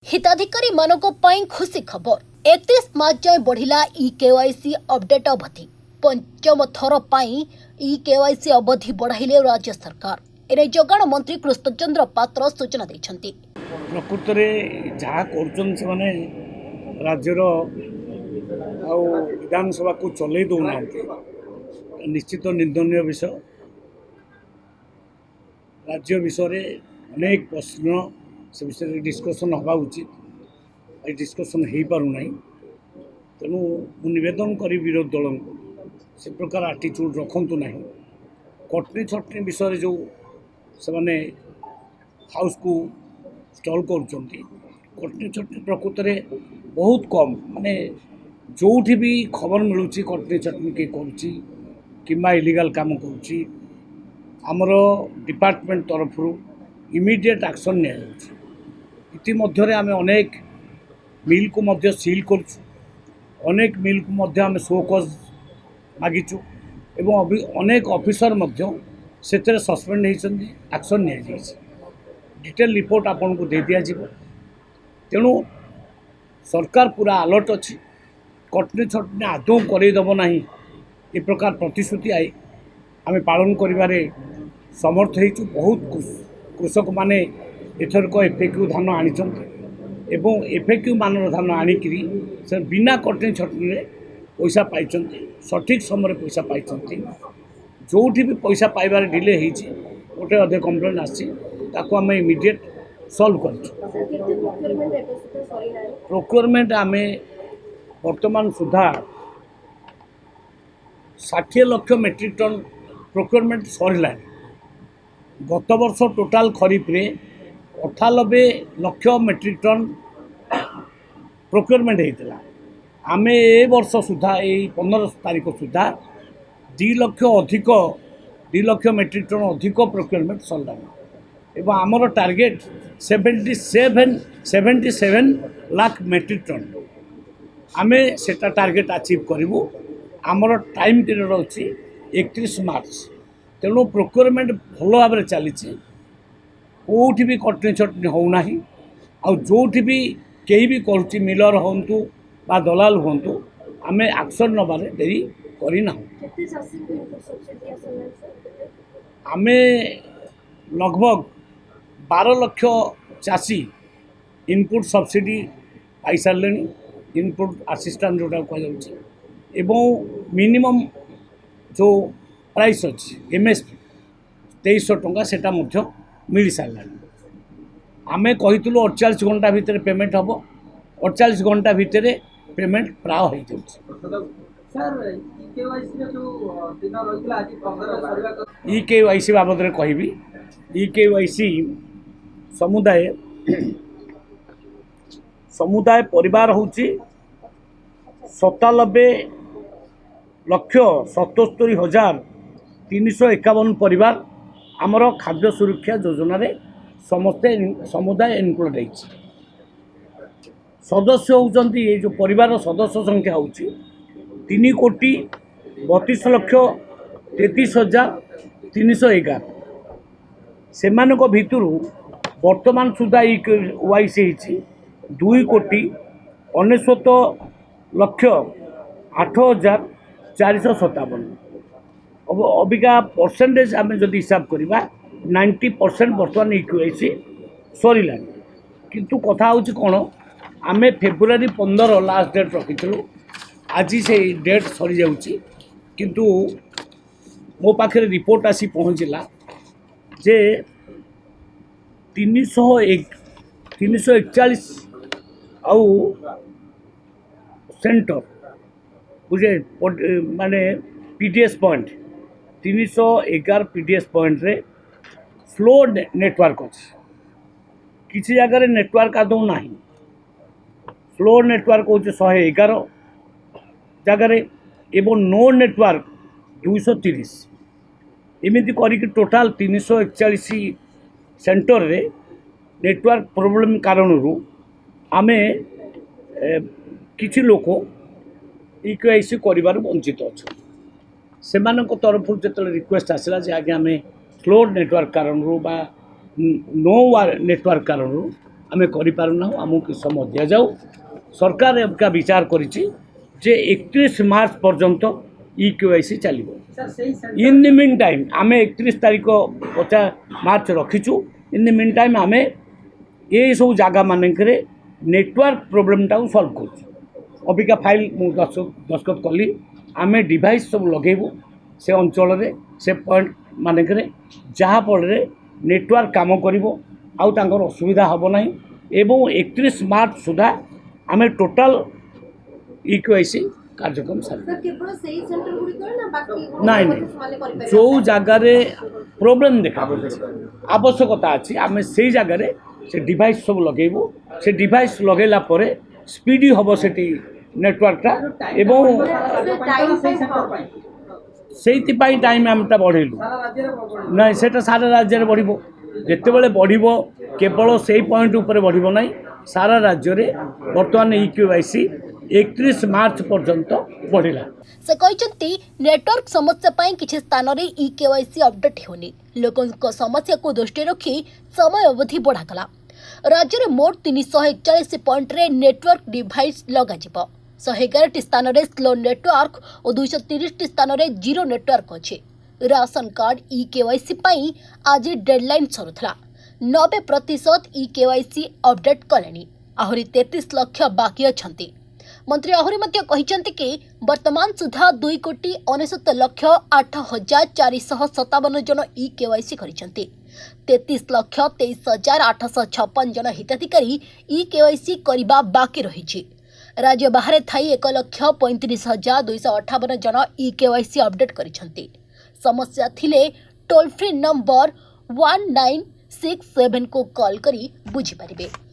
हिताधिकारी मानक पई खुशी खबर 31 मार्च जाए बढ़िला केवाईसी अपडेट अवधि पंचम थर पई केवाईसी अवधि बढ़ाइले राज्य सरकार एने जोगाण मंत्री कृष्णचंद्र पात्र सूचना दैछंती। प्रकृत में जहाँ कर राज्यर विधानसभा को चल दौना निश्चित निंदनीय विषय। राज्य विषय अनेक प्रश्न से विषय डिस्कसन हवा उचित डिस्कसन हो पारना तेणु मुझेदन करी विरोधी दल को से प्रकार आटीट्यूड रखु ना कटनी छटनी विषय जो से माने हाउस को स्टल कटनी छटनी प्रकृत में बहुत कम माने जो भी खबर मिलूँ कटनी छटनी किए करा इलीगल काम करमर डिपार्टमेंट तरफ इमिडिएट एक्शन नि आम अनेक मिल को मध्य सील अनेक मिल को मध्य आम शोकज मागिचु एवं अनेक ऑफिसर मध्य से सस्पेंड होती एक्शन नि डिटेल रिपोर्ट आपन को दे दिया तेणु सरकार पूरा अलर्ट अच्छी कटनी छटनी आदौ करदेव ना ये प्रकार प्रतिश्रुति आई आम पालन कर समर्थ हो बहुत कृषक माने एथरक एफएक्यू धान आनी एवं एफएक्यू मानर धान आणिक से बिना कटनी छटनी पैसा पाई सठिक समय पैसा पाई जो भी पैसा पाइबार डिले होती गोटे अधे कंप्लेन आम इमिडिएट सल्व कर प्रोक्योरमेंट आम वर्तमान सुधा 60 लाख मेट्रिक टन प्रोक्योरमेंट सरला गत वर्ष टोटाल खरीफ रे 98 लाख मेट्रिक टन प्रोक्योरमेंट होता आम ए वर्ष सुधा यही 15 तारीख सुधा 2 लाख अधिक 2 लाख मेट्रिक टन अधिक प्रोक्योरमेंट सरला एवं आमर टार्गेट 77 लाख मेट्रिक टन आम से टार्गेट अचीव करूँ आमर टाइम पीरियड अच्छी 31 मार्च तेणु प्रोक्योरमेंट भल भाव चली कौटी भी कटनी छटनी होना आ जो भी कहीं भी कर मिलर हूँ बा दलाल हूँ आम एक्शन नबार देरी करना आम लगभग 12 लाख चाषी इनपुट सब्सिडी पाई सारे इनपुट असिस्टेंट जोटा कह मिनिमम जो प्राइस अच्छी एमएसपी 2300 टंका सेटा मिल सारा आम कहीलु 48 घंटा भितर पेमेंट हम 48 घंटा भितर पेमेंट प्राय हो केवाईसी बाबद कहबी केवाईसी समुदाय परिवार हूँ 97,77,351 परिवार आमर खाद्य सुरक्षा योजना रे समस्ते समुदाय इनक्लूड है सदस्य होती ये जो परिवार सदस्य संख्या हो 3,33,33,311 से भितर वर्तमान सुधा वाईसी 2,99,08,457 अब अबिका परसेंटेज आम जब हिसाब करवा 90% बर्तमान इक्वेसी सरला किंतु कथा हूँ कौन आम फेब्रुआरी 15 लास्ट डेट रखीलु आज से डेट सरी जाऊँगी किंतु मो पाखे रिपोर्ट आसी पहुँचला जे 341 आउ सेंटर बुझे माने पीडीएस पॉइंट 311 पीडीएस पॉइंट रे स्लो नेटवर्क अच्छे किसी जगह नेटवर्क आदौ ना स्लो नेटवर्क हूँ 111 जगार एवं नो नेटवर्क 230 एमती कर टोटाल 341 सेंटर रे नेटवर्क प्रोब्लेम कारण आम किसी लोक इक्वेसी कर वंचित अच्छा से तरफ जो रिक्वेस्ट आसला आगे आम स्लो नेटवर्क कारण नो नेटवर्क कारण आम करना आमको समय दि जाऊ सरकार का विचार करिछि जे 31 मार्च पर्यंत EKYC चलो इन द मीन टाइम आम 31 तारीख 50 मार्च रखीचु इन द मीन टाइम आम ये सब जगह मानक नेटवर्क प्रोब्लेम टाक सल्व कर अबिका फाइल दस्तखत कली आम डिवाइस सब लगेबू से अंचल से पॉइंट मानक जहाँफल नेटवर्क काम कर असुविधा हम ना एवं 31 मार्च सुधा आम टोटाल EKYC कार्यक्रम सारी नाई ना जो जगार प्रोब्लेम देखा आवश्यकता अच्छी आम से जगार से डिवाइस सब लगेबू से डिवाइस लगेला पर स्पीडी हम से नेटवर्कटा एवं से टाइम आमटा बढ़ेलु ना से सारा राज्य में बढ़ जिते बढ़ केवल से पॉइंट उपर बढ़ ना सारा राज्य में बर्तमान EKYC 31 मार्च पर्यंत बढ़ला से कहते नेटवर्क समस्या पाई किछि स्थान रे EKYC अपडेट होनी लोकों समस्या को दृष्टि रखी समय अवधि बढ़ागला राज्य में मोट 341 पॉइंट रे नेटवर्क डिवाइस लगा 111 स्थान रे स्लो नेटवर्क और 230 स्थान रे जीरो नेटवर्क अच्छे राशन कार्ड EKYC पाई आज डेडलाइन सरुथला 90% EKYC अपडेट कले आहरी 33 लाख बाकी अछंती मंत्री आहरी मध्य कहिसंती कि वर्तमान सुधा 2,69,08,457 जन EKYC करिसंती 33,23,856 जन हिताधिकारी EKYC करिबा बाकी रहिछि राज्य बाहर थाई 1,35,258 जन EKYC अपडेट करिसंती समस्या थिले टोल फ्री नंबर 1967 को कॉल करी बुझी परिबे।